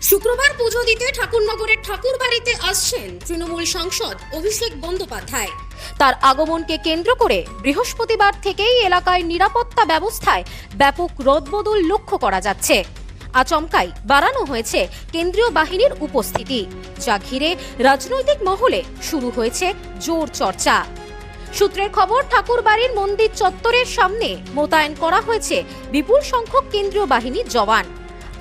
শুক্রবার পুজো দিতে ঠাকুরনগরের ঠাকুর বাড়িতে আসছেন তৃণমূল সাংসদ অভিষেক বন্দ্যোপাধ্যায়। তার আগমনকে কেন্দ্র করে বৃহস্পতিবার থেকেই এলাকায় নিরাপত্তা ব্যবস্থায় ব্যাপক রদবদল লক্ষ্য করা যাচ্ছে। আচমকাই বাড়ানো হয়েছে কেন্দ্রীয় বাহিনীর উপস্থিতি, যা ঘিরে রাজনৈতিক মহলে শুরু হয়েছে জোর চর্চা। সূত্রের খবর, ঠাকুরবাড়ির মন্দির চত্বরের সামনে মোতায়েন করা হয়েছে বিপুল সংখ্যক কেন্দ্রীয় বাহিনীর জওয়ান।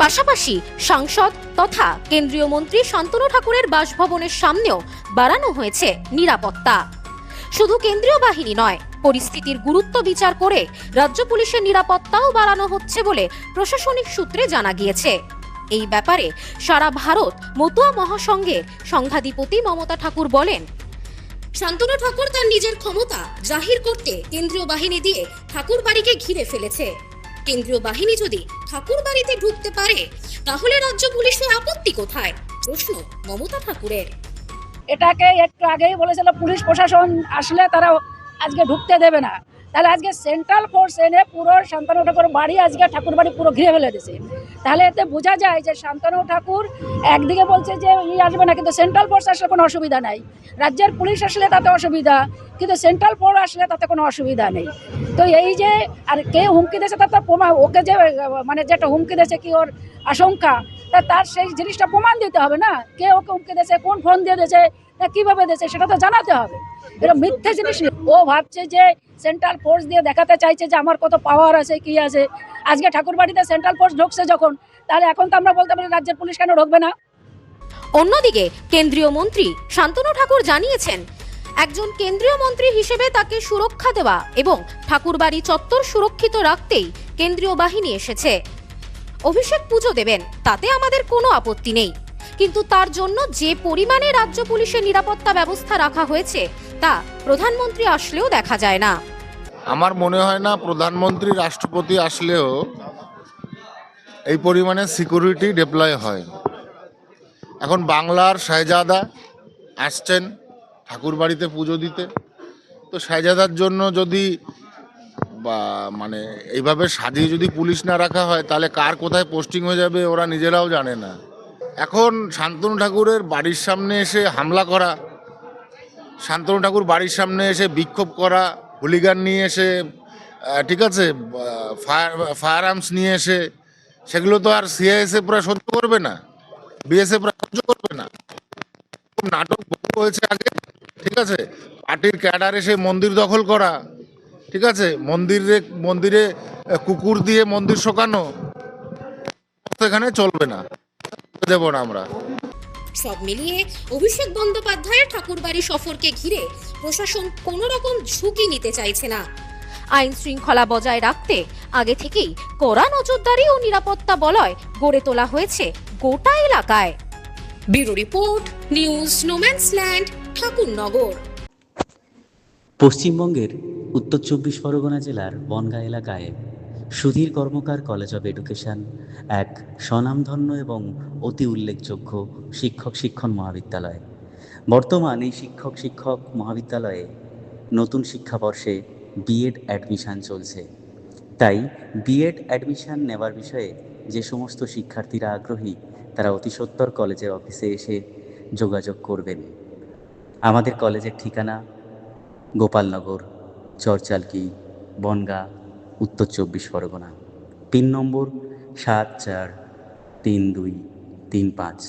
পাশাপাশি সাংসদ তথা কেন্দ্রীয় মন্ত্রী শান্তনু ঠাকুরের বাসভবনের সামনেও বাড়ানো হয়েছে নিরাপত্তা। শুধু কেন্দ্রীয় বাহিনী নয়, পরিস্থিতির গুরুত্ব বিচার করে রাজ্য পুলিশের নিরাপত্তাও বাড়ানো হচ্ছে বলে প্রশাসনিক সূত্রে জানা গিয়েছে। এই ব্যাপারে সারা ভারত মতুয়া মহাসংঘের সংঘাধিপতি মমতা ঠাকুর বলেন, শান্তনু ঠাকুর তার নিজের ক্ষমতা জাহির করতে কেন্দ্রীয় বাহিনী দিয়ে ঠাকুর বাড়িকে ঘিরে ফেলেছে। কেন্দ্রীয় বাহিনী যদি ঠাকুর বাড়িতে ঢুকতে পারে, তাহলে রাজ্য পুলিশের আপত্তি কোথায়? প্রশ্ন মমতা ঠাকুরের। এটাকে একটু আগেই বলেছিল পুলিশ প্রশাসন আসলে তারা আজকে ঢুকতে দেবে না, তাহলে আজকে সেন্ট্রাল ফোর্স এনে পুরো শান্তনু ঠাকুর বাড়ি আজকে ঠাকুর বাড়ি পুরো ঘিরে ফেলে দিয়েছে। তাহলে এতে বোঝা যায় যে শান্তনু ঠাকুর একদিকে বলছে যে আসবে না, কিন্তু সেন্ট্রাল ফোর্স আসলে কোনো অসুবিধা নাই, রাজ্যের পুলিশ আসলে তাতে অসুবিধা, কিন্তু সেন্ট্রাল ফোর্স আসলে তাতে কোনো অসুবিধা নেই। তো এই যে আর কে হুমকি দিয়েছে তার প্রমাণ, ওকে যে মানে যেটা হুমকি দিয়েছে কি ওর আশঙ্কা, তার সেই জিনিসটা প্রমাণ দিতে হবে না, কে ওকে হুমকি দিয়েছে, কোন ফোন দিয়ে দিয়েছে, কিভাবে দিয়েছে, সেটা তো জানাতে হবে। এটা মিথ্যে জিনিস। ও ভাবছে যে সেন্ট্রাল ফোর্স দিয়ে দেখাতে চাইছে যে আমার কত পাওয়ার আছে, কি আছে। আজকে ঠাকুরবাড়িতে সেন্ট্রাল ফোর্স ঢুকছে যখন, তাহলে এখন তো আমরা বলতে পারি রাজ্যের পুলিশ কেন ঢুকবে না। অন্যদিকে কেন্দ্রীয় মন্ত্রী শান্তনু ঠাকুর জানিয়েছেন, একজন কেন্দ্রীয় মন্ত্রী হিসেবে তাকে সুরক্ষা দেওয়া এবং ঠাকুরবাড়ি চত্বর সুরক্ষিত রাখতেই কেন্দ্রীয় বাহিনী এসেছে। অভিষেক পুজো দেবেন, তাতে আমাদের কোনো আপত্তি নেই, কিন্তু তার জন্য যে পরিমাণে রাজ্য পুলিশের নিরাপত্তা ব্যবস্থা রাখা হয়েছে তা প্রধানমন্ত্রী আসলেও দেখা যায় না। আমার মনে হয় না প্রধানমন্ত্রী রাষ্ট্রপতি আসলেও এই পরিমাণে সিকিউরিটি ডিপ্লয় হয়। এখন বাংলার শাহজাদা আসছেন ঠাকুরবাড়িতে পুজো দিতে, তো শাহজাদার জন্য যদি বা মানে এইভাবে সাজিয়ে যদি পুলিশ না রাখা হয়, তাহলে কার কোথায় পোস্টিং হয়ে যাবে ওরা নিজেরাও জানে না। এখন শান্তনু ঠাকুরের বাড়ির সামনে এসে হামলা করা, শান্তনু ঠাকুর বাড়ির সামনে এসে বিক্ষোভ করা, হুলিগান নিয়ে এসে, ঠিক আছে, ফায়ার আর্মস নিয়ে এসে, সেগুলো তো আর সিআইএসএফ পুরো সহ্য করবে না, বিএসএফ সহ্য করবে না। খুব নাটক বহু হয়েছে আগে, ঠিক আছে, পার্টির ক্যাডার এসে মন্দির দখল করা, ঠিক আছে, মন্দিরে কুকুর দিয়ে মন্দির শোকানো, এখানে চলবে না, দেব না আমরা। সব মিলিয়ে অভিষেক বন্দ্যোপাধ্যায়ের ঠাকুরবাড়ি সফরকে ঘিরে প্রশাসন কোনো রকম ঝুঁকি নিতে চাইছে না। আইন শৃঙ্খলা বজায় রাখতে আগে থেকেই কড়া নজরদারি ও নিরাপত্তা বলয় গড়ে তোলা হয়েছে গোটা এলাকায়। ব্যুরো রিপোর্ট, নিউজ স্নোম্যান্সল্যান্ড, ঠাকুরনগর। পশ্চিমবঙ্গের উত্তর 24 পরগনা জেলার বনগাঁ এলাকায় Sudhir Karmakar college of education এক স্বনামধন্য এবং অতি উল্লেখযোগ্য শিক্ষণ মহাবিদ্যালয়। বর্তমান এই শিক্ষক মহাবিদ্যালয়ে নতুন শিক্ষাবর্ষে বিএড অ্যাডমিশন চলছে। তাই বিএড অ্যাডমিশন নেওয়ার বিষয়ে যে সমস্ত শিক্ষার্থীরা আগ্রহী, তারা অতি সত্বর কলেজের অফিসে এসে যোগাযোগ করবেন। আমাদের কলেজের ঠিকানা গোপালনগর, চরচালকি, বনগাঁ, উত্তর 24 পরগনা। পিন নম্বর 743235।